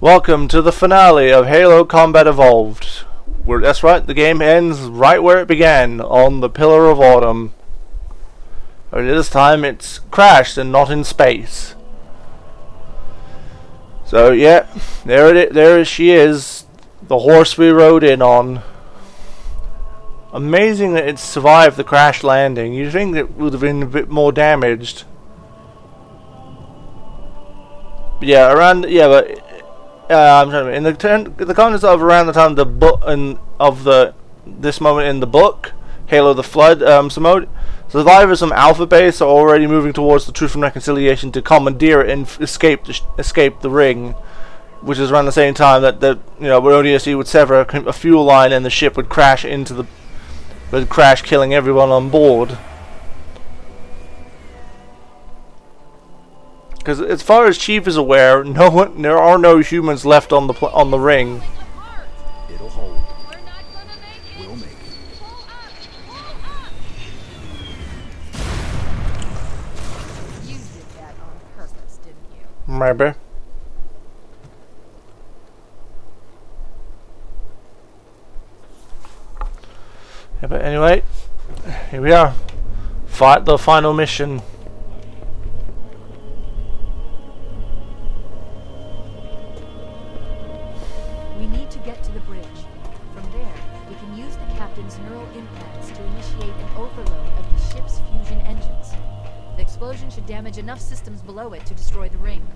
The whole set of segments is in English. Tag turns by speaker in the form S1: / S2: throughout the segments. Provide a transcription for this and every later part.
S1: Welcome to the finale of Halo Combat Evolved. That's right, the game ends right where it began, on the Pillar of Autumn. Only this time it's crashed and not in space. So yeah, there she is, the horse we rode in on. Amazing that it survived the crash landing. You'd think it would have been a bit more damaged. But yeah, I'm trying to in the context of around the time of the book and of this moment in the book, Halo: The Flood, survivors from Alpha Base are already moving towards the Truth and Reconciliation to commandeer it and escape the ring, which is around the same time that where ODST would sever a fuel line and the ship would crash killing everyone on board. Because as far as Chief is aware, there are no humans left on the ring.
S2: It'll hold. We'll make it.
S3: You did that on purpose, didn't you?
S1: Maybe. Yeah, but anyway, here we are. Fight the final mission.
S3: We need to get to the bridge. From there, we can use the captain's neural implants to initiate an overload of the ship's fusion engines. The explosion should damage enough systems below it to destroy the ring.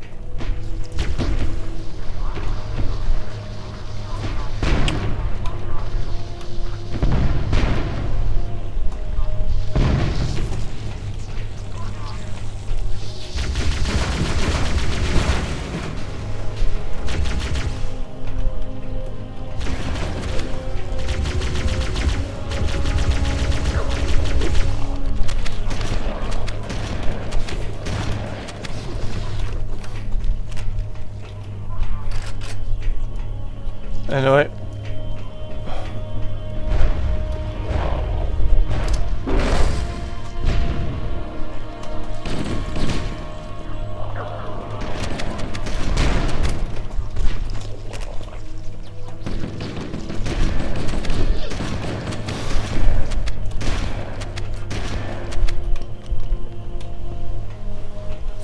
S1: Anyway.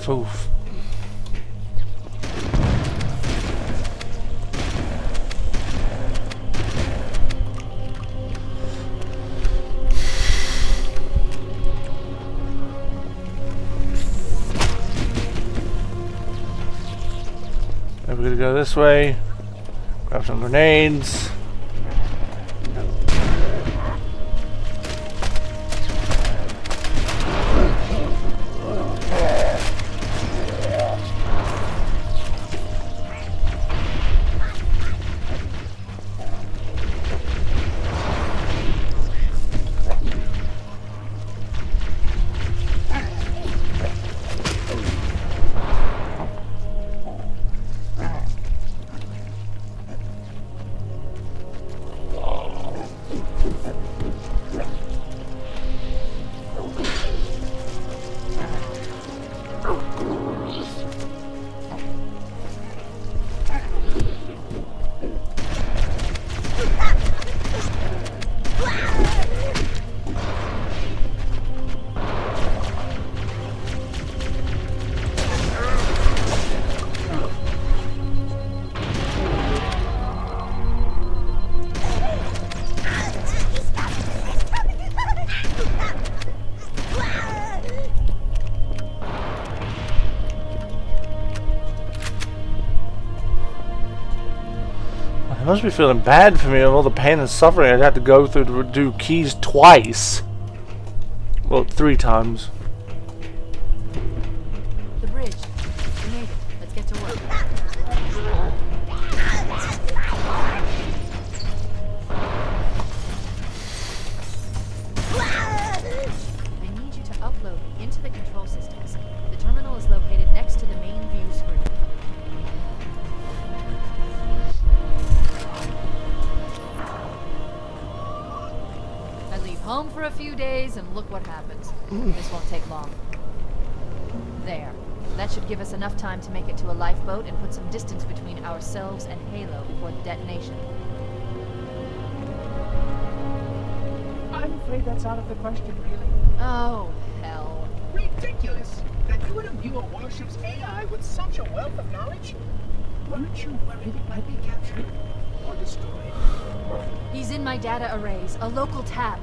S1: Oof. We're gonna go this way, grab some grenades. I must be feeling bad for me of all the pain and suffering I'd had to go through to do keys twice. Well, 3 times.
S3: The bridge. We made it. Let's get to work. I need you to upload me into the control systems. The terminal is located next to the main view screen. I leave home for a few days and look what happens. This won't take long. There. That should give us enough time to make it to a lifeboat and put some distance between ourselves and Halo before the detonation.
S4: I'm afraid that's out of the question, really.
S3: Oh, hell.
S4: Ridiculous! That you would imbue a warship's AI with such a wealth of knowledge? Weren't you worried it might be captured or destroyed?
S3: He's in my data arrays, a local tab.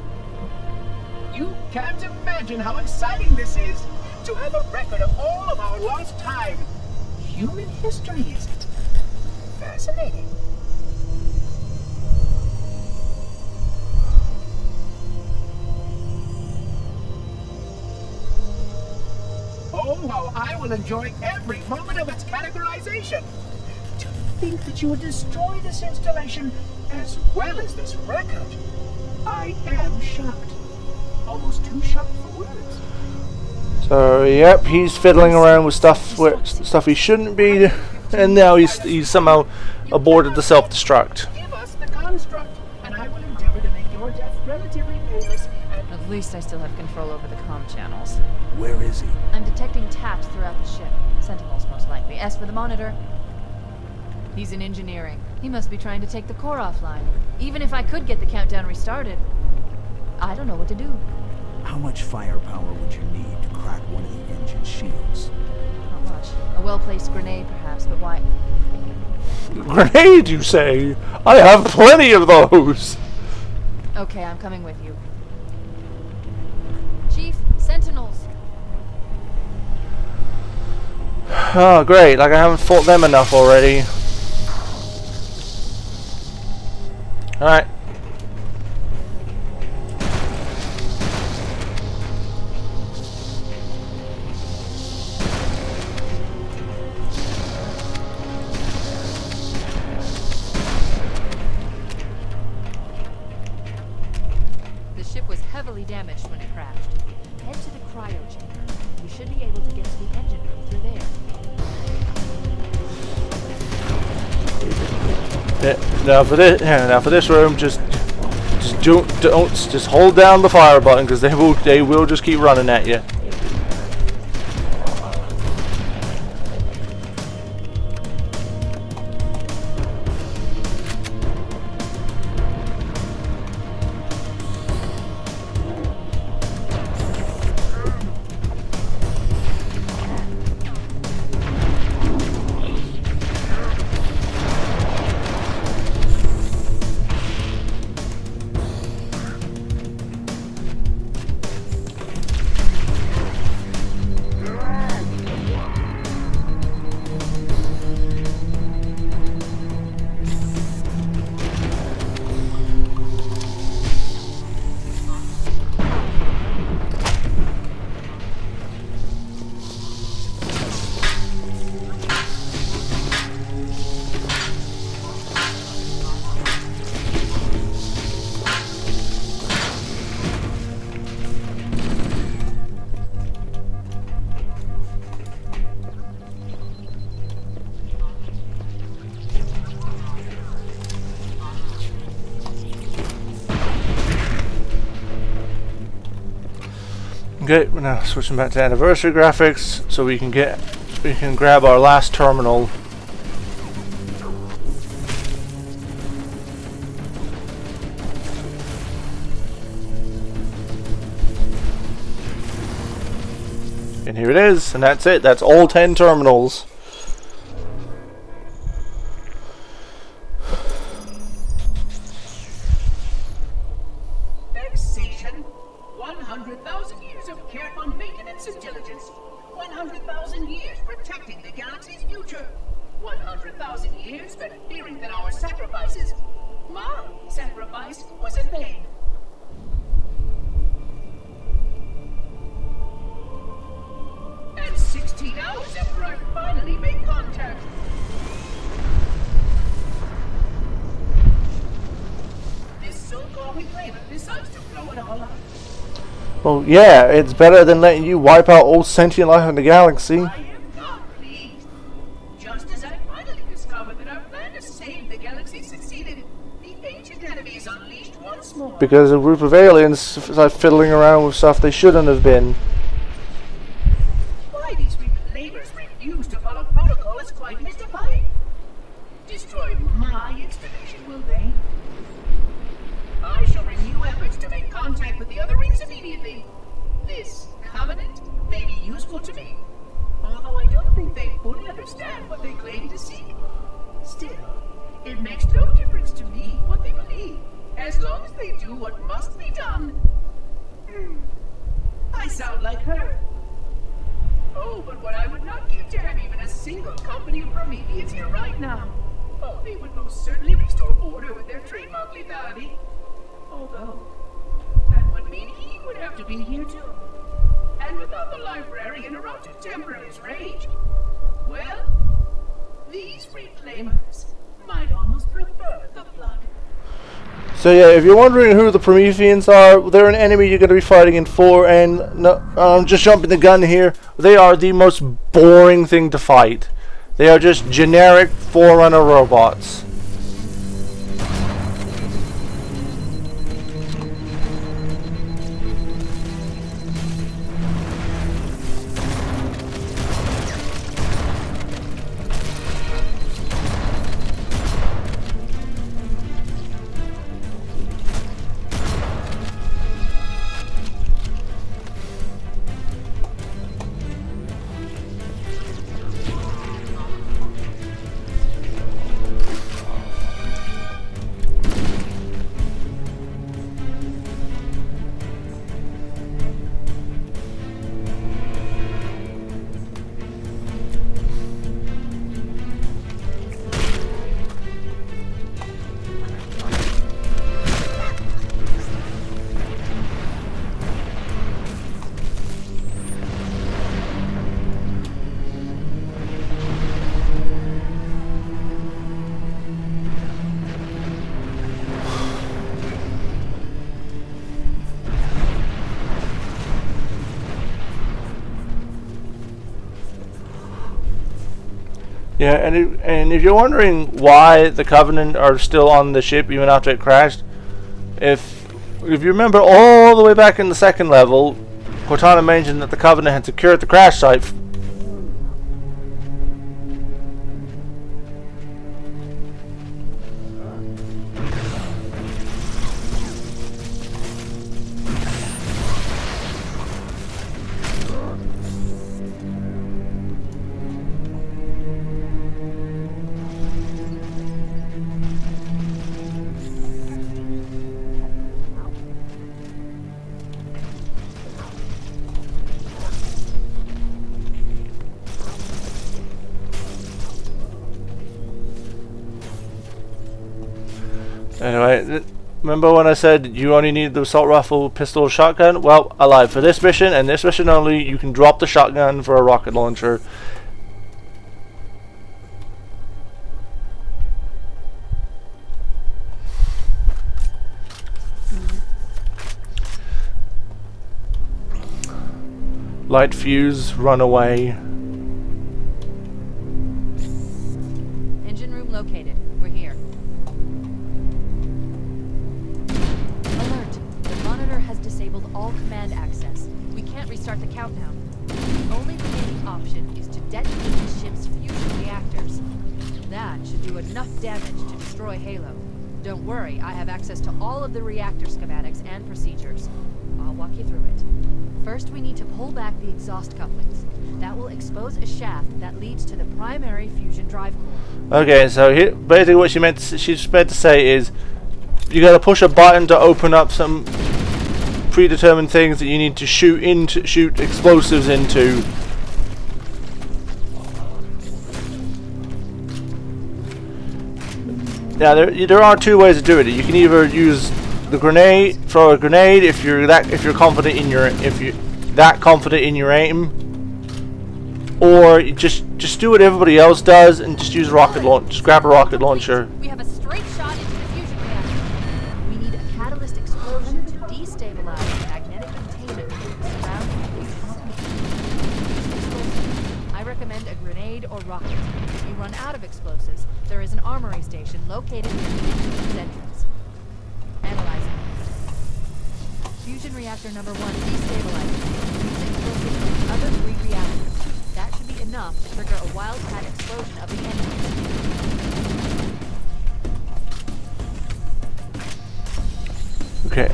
S4: You can't imagine how exciting this is! To have a record of all of our lost time. Human history, is it? Fascinating. Oh, how I will enjoy every moment of its categorization. To think that you would destroy this installation as well as this record. I am shocked. Almost too shocked for words.
S1: So yep, he's fiddling around with stuff he shouldn't be, and now he's somehow aborted the self-destruct.
S4: Give us the construct, and I will endeavor to make your death relatively painless and...
S3: At least I still have control over the comm channels.
S2: Where is he?
S3: I'm detecting taps throughout the ship. Sentinels, most likely. As for the monitor, he's in engineering. He must be trying to take the core offline. Even if I could get the countdown restarted, I don't know what to do.
S2: How much firepower would you need to crack one of the engine shields?
S3: Not much. A well-placed grenade, perhaps, but why?
S1: Grenade, you say? I have plenty of those!
S3: Okay, I'm coming with you. Chief, Sentinels!
S1: Oh, great. Like I haven't fought them enough already. Alright.
S3: The ship was heavily damaged when it crashed. Head to the cryo chamber. We should be able to get to the engine room through there.
S1: Now for this room, just hold down the fire button because they will just keep running at you. Okay, we're now switching back to anniversary graphics so we can grab our last terminal. And here it is, and that's it. That's all 10 terminals.
S4: Vexation. 100,000 years of careful maintenance and diligence. 100,000 years protecting the galaxy's future. 100,000 years spent fearing that our sacrifices, my sacrifice, was in vain. And 16 hours after I finally made contact. This so-called reclaimer decides to blow it all up.
S1: Well, yeah, it's better than letting you wipe out all sentient life in the galaxy.
S4: I am not pleased. Just as I finally discovered that our plan to save the galaxy succeeded, the ancient enemy is unleashed once more.
S1: Because a group of aliens started fiddling around with stuff they shouldn't have been.
S4: Why these reclaimers quite mystifying. Destroy my installation, will they? I shall renew efforts to make contact with the other rings immediately. This covenant may be useful to me, although I don't think they fully understand what they claim to see. Still, it makes no difference to me what they believe, as long as they do what must be done. I sound like her. Oh, but what I would not give to have even a single company of Prometheans here right now. Oh, they would most certainly restore order with their trademark lethality. Although, that would mean he would have to be here too. And without the librarian around to temper his rage, well, these reclaimers might almost prefer the flood.
S1: So yeah, if you're wondering who the Prometheans are, they're an enemy you're going to be fighting in 4, and no, I'm just jumping the gun here. They are the most boring thing to fight. They are just generic Forerunner robots. Yeah, and if you're wondering why the Covenant are still on the ship even after it crashed, if you remember all the way back in the second level, Cortana mentioned that the Covenant had secured the crash site. Anyway, remember when I said you only need the assault rifle, pistol, shotgun? Well, I lied. For this mission, and this mission only, you can drop the shotgun for a rocket launcher. Light fuse, run away.
S3: Engine room located. We're here. Alert! The monitor has disabled all command access. We can't restart the countdown. The only remaining option is to detonate the ship's fusion reactors. That should do enough damage to destroy Halo. Don't worry, I have access to all of the reactor schematics and procedures. I'll walk you through it. First, we need to pull back the exhaust couplings. That will expose a shaft that leads to the primary fusion drive core.
S1: Okay, so here, basically what she's meant to say is you got to push a button to open up some predetermined things that you need to shoot explosives into. Now there are two ways of doing it. You can either use the grenade, throw a grenade if you're confident in your aim, or you just do what everybody else does and just use a rocket launch. Just grab a rocket launcher.
S3: We have a straight shot into the fusion reactor. We need a catalyst explosion to destabilize the magnetic containment surrounding the fusion. I recommend a grenade or rocket. If you run out of explosives, there is an armory station located near the fusion's entrance. Analyzing. Fusion reactor number 1 destabilized. Use explosives from the other 3 reactors. That should be enough enough to trigger a wildcat explosion of the engine.
S1: Okay.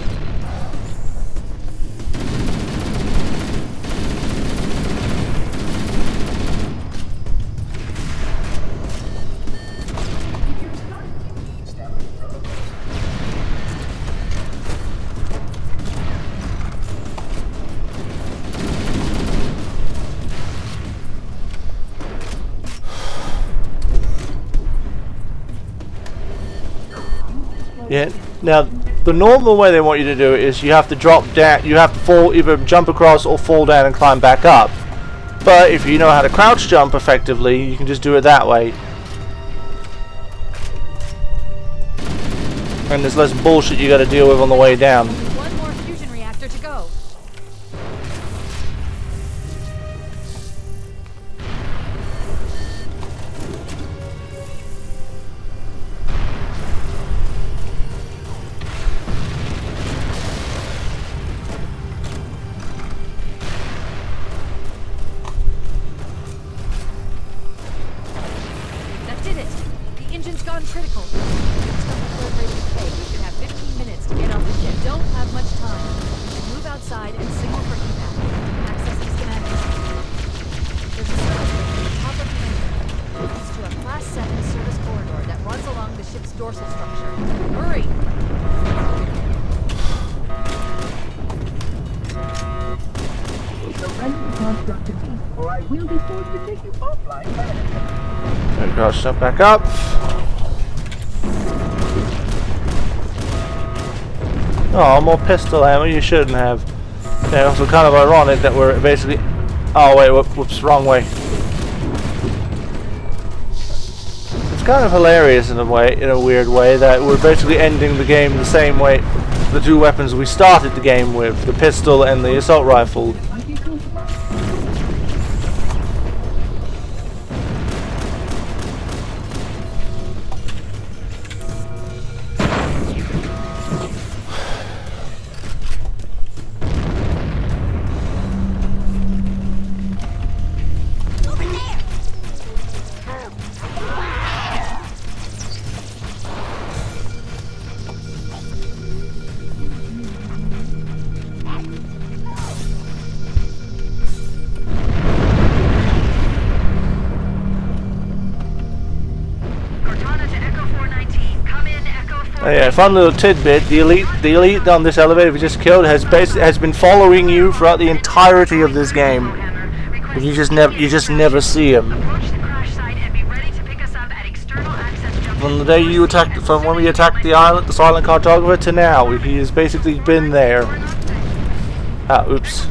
S1: Yeah. Now, the normal way they want you to do it is you have to drop down, you have to fall, either jump across or fall down and climb back up. But if you know how to crouch jump effectively, you can just do it that way. And there's less bullshit you got to deal with on the way down.
S3: One more fusion reactor to go. That did it. The engine's gone critical. We should have 15 minutes to get off the ship. Don't have much time. We should move outside and signal for evac. Accessing schematics. There's a service room at the top of the engine. It leads to a Class 7 service corridor that runs along the ship's dorsal structure. Hurry!
S4: Surrender the construct to me, or I will be forced to take you offline.
S1: There we go, step back up. Oh, more pistol ammo, you shouldn't have. Yeah, also kind of ironic that we're basically... Oh wait, whoops, wrong way. It's kind of hilarious in a way, in a weird way, that we're basically ending the game the same way. The two weapons we started the game with, the pistol and the assault rifle. Yeah, fun little tidbit. The elite on this elevator we just killed has been following you throughout the entirety of this game. But you just never see him. From the day you attacked, from when we attacked the island, the silent cartographer, to now, he has basically been there. Ah, oops.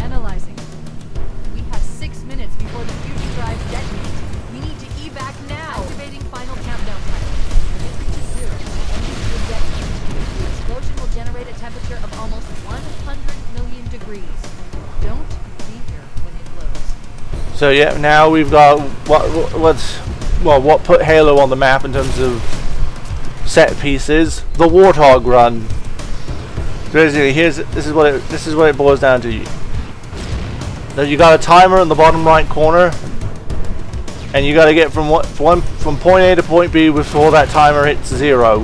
S3: Analyzing. We have 6 minutes before the fusion drives detonate. We need to evac now. Activating final countdown timer. When it reaches 0, the engines will detonate. The explosion will generate a temperature of almost 100 million degrees. Don't be here when it blows.
S1: So yeah, now we've got what put Halo on the map in terms of set pieces. The Warthog run. Basically, this is what it boils down to. Now you got a timer in the bottom right corner, and you got to get from point A to point B before that timer hits 0.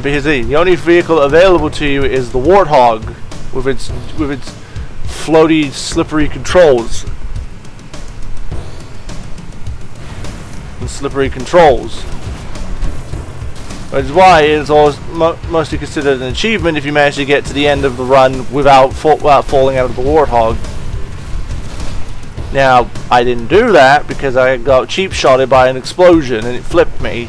S1: Because the only vehicle available to you is the Warthog with its floaty, slippery controls. Slippery controls, which is why it is always mostly considered an achievement if you manage to get to the end of the run without falling out of the Warthog. Now, I didn't do that because I got cheap shotted by an explosion and it flipped me.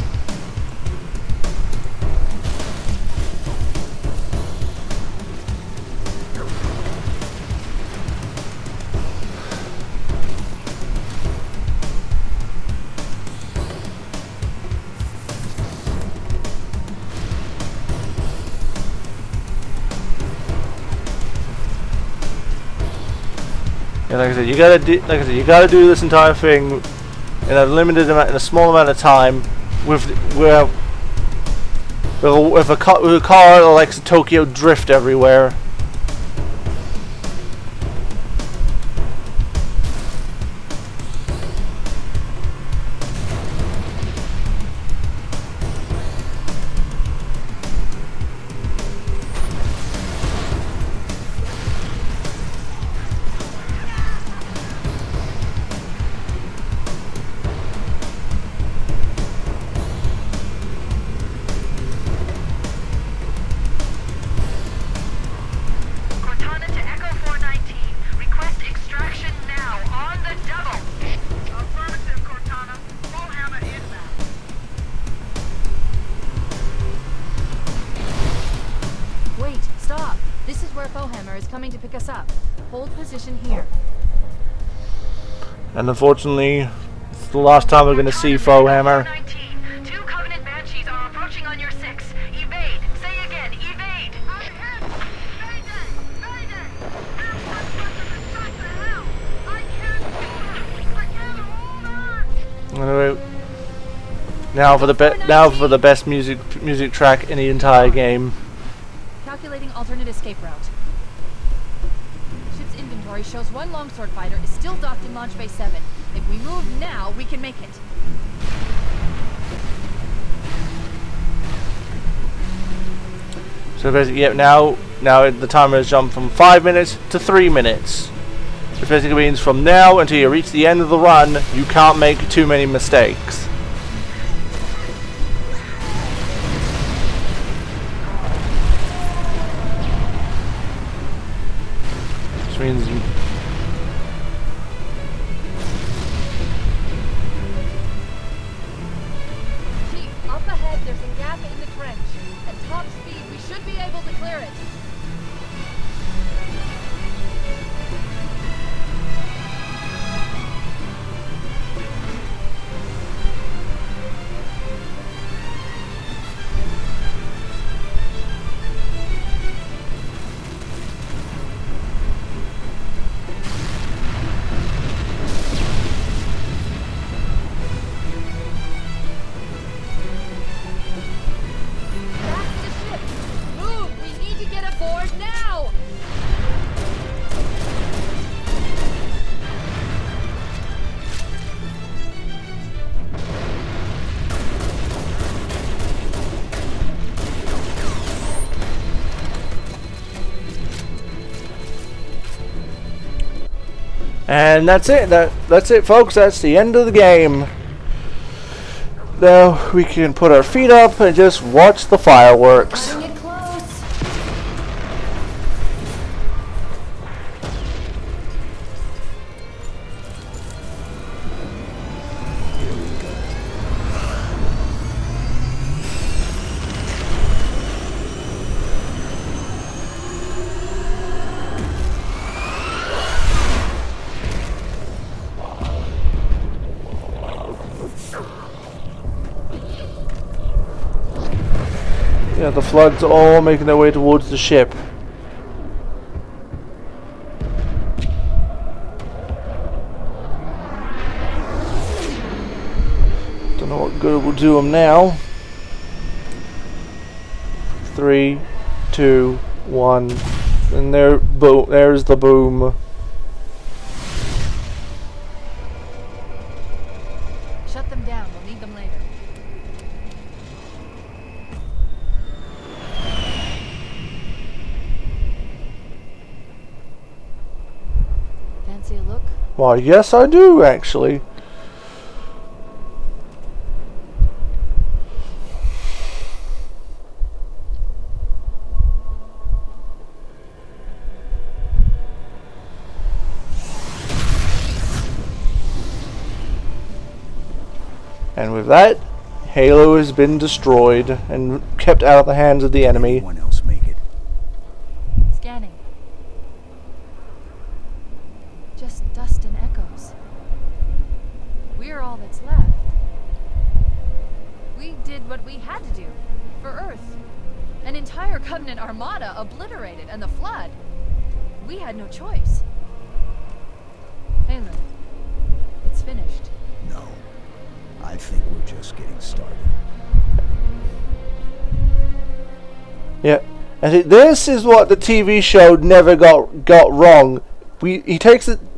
S1: Yeah, like I said, you gotta do this entire thing in a limited amount, in a small amount of time, with a car that likes to Tokyo drift everywhere.
S5: Cortana to Echo 419. Request extraction now, on the double. Affirmative, Cortana. Bullhammer inbound.
S3: Wait, stop. This is where Fohammer is coming to pick us up. Hold position here.
S1: And unfortunately, it's the last time we're gonna see Fohammer.
S5: 419. Two Covenant Banshees are approaching on your 6. Evade. Say again, evade. I'm hit. Mayday! Mayday! Airport president shot to hell. I can't hold her. I can't hold her.
S1: Anyway, now for the best music track in the entire game.
S3: Calculating alternate escape route. Ship's inventory shows one longsword fighter is still docked in Launch Bay 7. If we move now, we can make it.
S1: So basically, yeah, now the timer has jumped from 5 minutes to 3 minutes. Which basically means from now until you reach the end of the run, you can't make too many mistakes. Which means
S3: Chief, up ahead there's a gap in the trench. At top speed, we should be able to clear it. Back to the ship. Move! We need to get aboard now!
S1: And that's it. That's it, folks. That's the end of the game. Now we can put our feet up and just watch the fireworks.
S3: Getting it close.
S1: Yeah, the floods all making their way towards the ship. Don't know what good will do them now. 3, 2, 1, and there's the boom.
S3: Shut them down. We'll need them later. Fancy a look?
S1: Why, yes, I do actually. And with that, Halo has been destroyed and kept out of the hands of the enemy.
S2: Everyone else make it.
S3: Scanning. Just dust and echoes. We're all that's left. We did what we had to do for Earth. An entire Covenant armada obliterated, and the Flood. We had no choice.
S2: think we're just getting started.
S1: Yeah, and this is what the TV show never got wrong.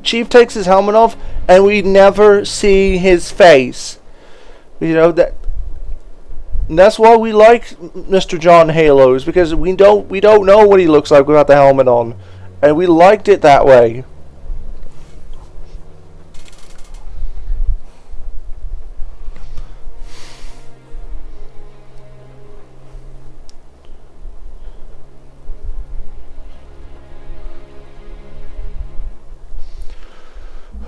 S1: Chief takes his helmet off, and we never see his face. You know that's why we like Mr. John Halos, because we don't know what he looks like without the helmet on, and we liked it that way.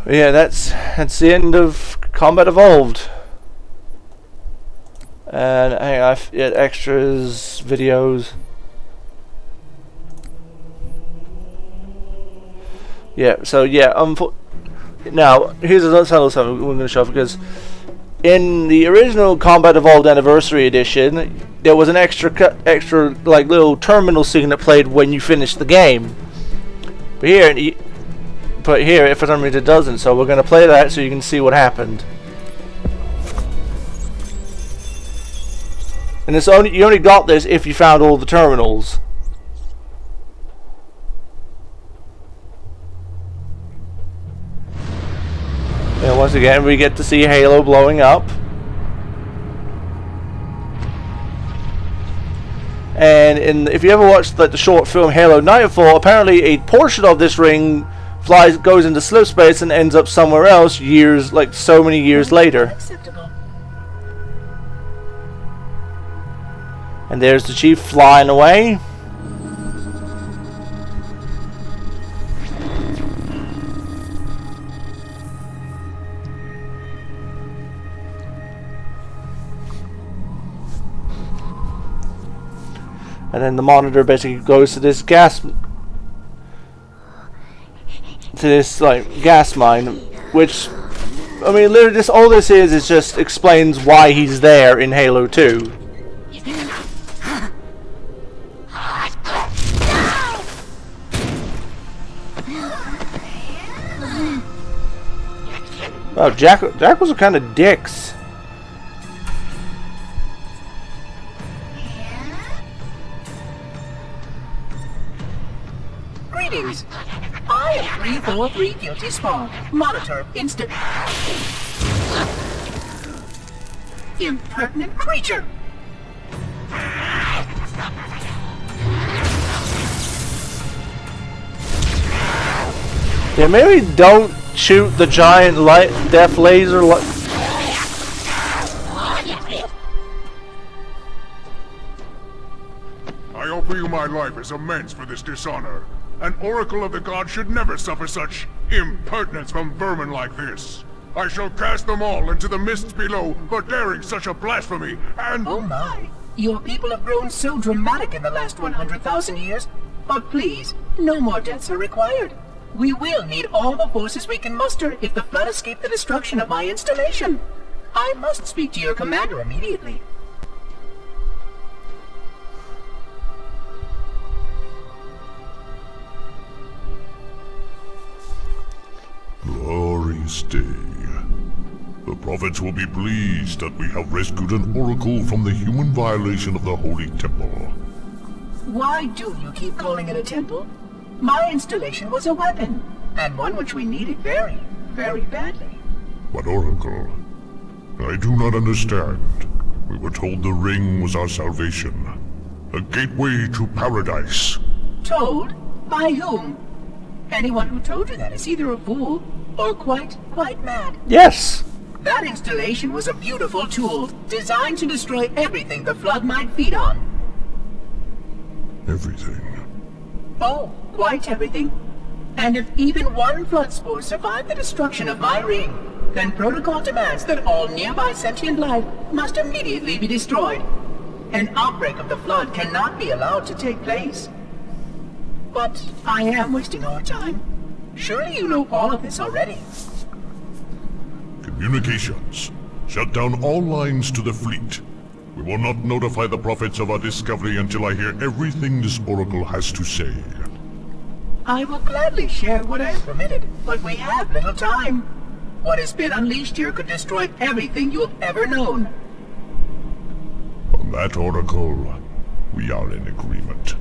S1: Yeah, that's the end of Combat Evolved. And hang on, extras, videos. Yeah, so yeah, now here's another something we're going to show, because in the original Combat Evolved Anniversary Edition, there was an extra like little terminal scene that played when you finished the game. But here, for some reason it doesn't, so we're going to play that so you can see what happened. And you only got this if you found all the terminals. And once again, we get to see Halo blowing up. And if you ever watched the short film Halo Nightfall, apparently a portion of this ring goes into slip space and ends up somewhere else so many years later. And there's the Chief flying away. And then the monitor basically goes to this gas mine, which, I mean, literally all this is just explains why he's there in Halo 2. Wow, Jackals are kind of dicks.
S4: Greetings. I am 343 Guilty Spawn. Monitor instant. Impertinent creature.
S1: Yeah, maybe don't shoot the giant death laser.
S6: I offer you my life as amends for this dishonor. An oracle of the gods should never suffer such impertinence from vermin like this. I shall cast them all into the mists below for daring such a blasphemy, and—
S4: Oh my! Your people have grown so dramatic in the last 100,000 years. But please, no more deaths are required. We will need all the forces we can muster if the Flood escape the destruction of my installation. I must speak to your commander immediately.
S6: Glorious day. The prophets will be pleased that we have rescued an oracle from the human violation of the holy temple.
S4: Why do you keep calling it a temple? My installation was a weapon, and one which we needed very, very badly.
S6: What oracle? I do not understand. We were told the ring was our salvation. A gateway to paradise.
S4: Told? By whom? Anyone who told you that is either a fool or quite mad.
S1: Yes.
S4: That installation was a beautiful tool, designed to destroy everything the Flood might feed on.
S6: Everything.
S4: Oh, quite everything. And if even one Flood spore survived the destruction of my ring, then protocol demands that all nearby sentient life must immediately be destroyed. An outbreak of the Flood cannot be allowed to take place. But I am wasting our time. Surely you know all of this already.
S6: Communications. Shut down all lines to the fleet. We will not notify the prophets of our discovery until I hear everything this oracle has to say.
S4: I will gladly share what I am permitted, but we have little time. What has been unleashed here could destroy everything you have ever known.
S6: On that oracle, we are in agreement.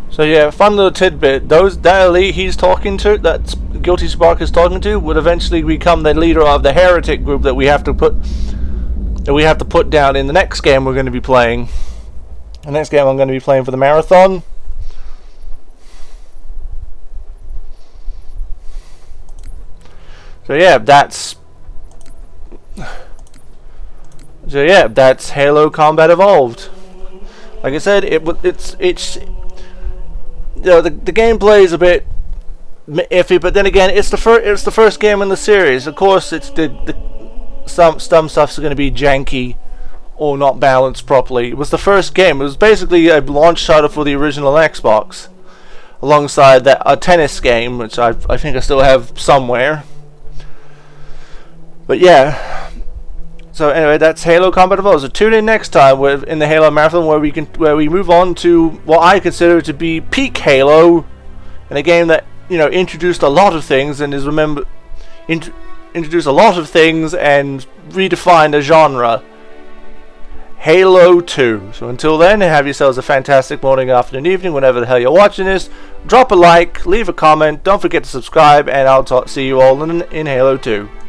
S1: So yeah, fun little tidbit. That elite he's talking to, that Guilty Spark is talking to, would eventually become the leader of the heretic group that we have to put down in the next game we're going to be playing. The next game I'm going to be playing for the marathon. So yeah, that's Halo Combat Evolved. Like I said, it's you know, the gameplay is a bit iffy, but then again, it's the first game in the series. Of course, it's some stuff's going to be janky or not balanced properly. It was the first game. It was basically a launch title for the original Xbox, alongside a tennis game, which I think I still have somewhere. But yeah. So anyway, that's Halo Combat Evolved. So tune in next time in the Halo Marathon, where we move on to what I consider to be peak Halo, in a game that, you know, introduced a lot of things and is introduced a lot of things and redefined a genre. Halo 2. So until then, have yourselves a fantastic morning, afternoon, evening, whenever the hell you're watching this. Drop a like, leave a comment, don't forget to subscribe, and I'll see you all in Halo 2.